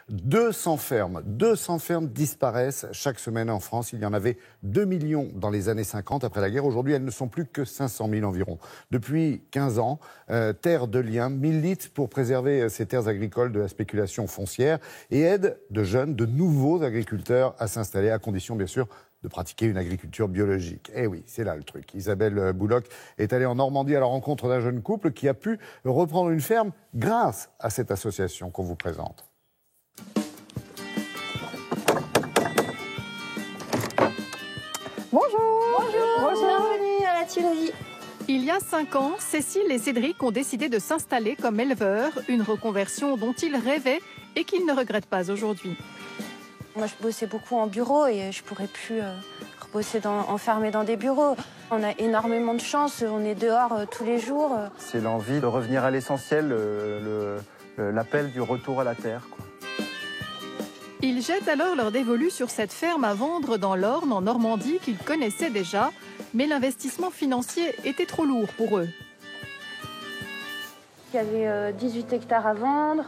200 fermes disparaissent chaque semaine en France. Il y en avait 2 millions dans les années 50 après la guerre. Aujourd'hui, elles ne sont plus que 500 000 environ. Depuis 15 ans, Terre de Liens milite pour préserver ces terres agricoles de la spéculation foncière et aide de jeunes, de nouveaux agriculteurs à s'installer, à condition bien sûr de pratiquer une agriculture biologique. Eh oui, c'est là le truc. Isabelle Bouloc est allée en Normandie à la rencontre d'un jeune couple qui a pu reprendre une ferme grâce à cette association qu'on vous présente. Bonjour. Bienvenue à la Tuilerie. Il y a 5 ans, Cécile et Cédric ont décidé de s'installer comme éleveurs, une reconversion dont ils rêvaient et qu'ils ne regrettent pas aujourd'hui. Moi, je bossais beaucoup en bureau et je pourrais plus rebosser enfermé dans des bureaux. On a énormément de chance, on est dehors tous les jours. C'est l'envie de revenir à l'essentiel, l'appel du retour à la terre, quoi. Ils jettent alors leur dévolu sur cette ferme à vendre dans l'Orne, en Normandie, qu'ils connaissaient déjà, mais l'investissement financier était trop lourd pour eux. Il y avait 18 hectares à vendre.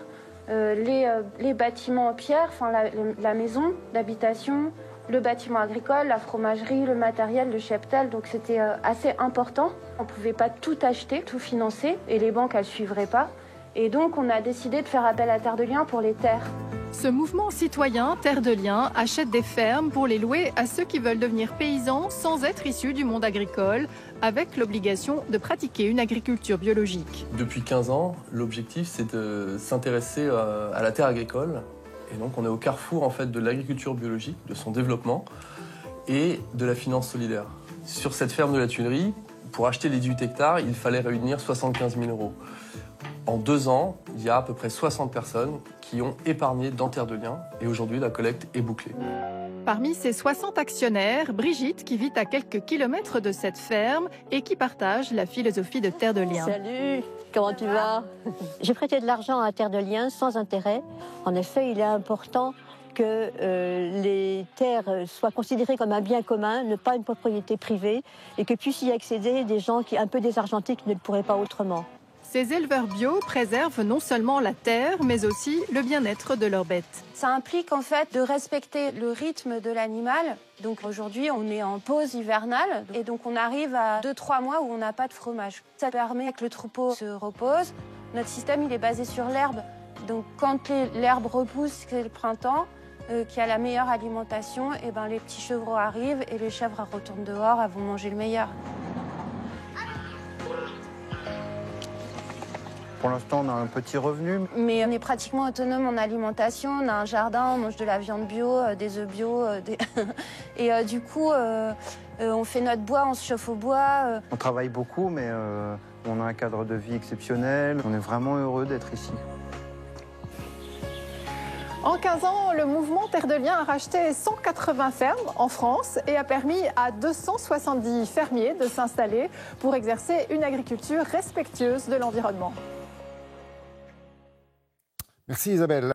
Les bâtiments en pierre, enfin la maison d'habitation, le bâtiment agricole, la fromagerie, le matériel, le cheptel, donc c'était assez important. On ne pouvait pas tout acheter, tout financer, et les banques, elles ne suivraient pas. Et donc on a décidé de faire appel à Terre de Liens pour les terres. Ce mouvement citoyen, Terre de Liens, achète des fermes pour les louer à ceux qui veulent devenir paysans sans être issus du monde agricole, avec l'obligation de pratiquer une agriculture biologique. Depuis 15 ans, l'objectif c'est de s'intéresser à la terre agricole. Et donc on est au carrefour en fait de l'agriculture biologique, de son développement et de la finance solidaire. Sur cette ferme de la Tuilerie, pour acheter les 18 hectares, il fallait réunir 75 000 €. En 2 ans, il y a à peu près 60 personnes qui ont épargné dans Terre de Liens et aujourd'hui la collecte est bouclée. Parmi ces 60 actionnaires, Brigitte, qui vit à quelques kilomètres de cette ferme et qui partage la philosophie de Terre de Liens. Salut, comment tu vas? J'ai prêté de l'argent à Terre de Liens sans intérêt. En effet, il est important que les terres soient considérées comme un bien commun, ne pas une propriété privée, et que puissent y accéder des gens un peu désargentés qui ne le pourraient pas autrement. Ces éleveurs bio préservent non seulement la terre, mais aussi le bien-être de leurs bêtes. Ça implique en fait de respecter le rythme de l'animal. Donc aujourd'hui, on est en pause hivernale et donc on arrive à 2-3 mois où on n'a pas de fromage. Ça permet que le troupeau se repose. Notre système, il est basé sur l'herbe. Donc quand l'herbe repousse, c'est le printemps, qui a la meilleure alimentation, et ben les petits chevreaux arrivent et les chèvres retournent dehors, elles vont manger le meilleur. Pour l'instant, on a un petit revenu. Mais on est pratiquement autonome en alimentation. On a un jardin, on mange de la viande bio, des œufs bio. Et du coup, on fait notre bois, on se chauffe au bois. On travaille beaucoup, mais on a un cadre de vie exceptionnel. On est vraiment heureux d'être ici. En 15 ans, le mouvement Terre de Liens a racheté 180 fermes en France et a permis à 270 fermiers de s'installer pour exercer une agriculture respectueuse de l'environnement. Merci Isabelle.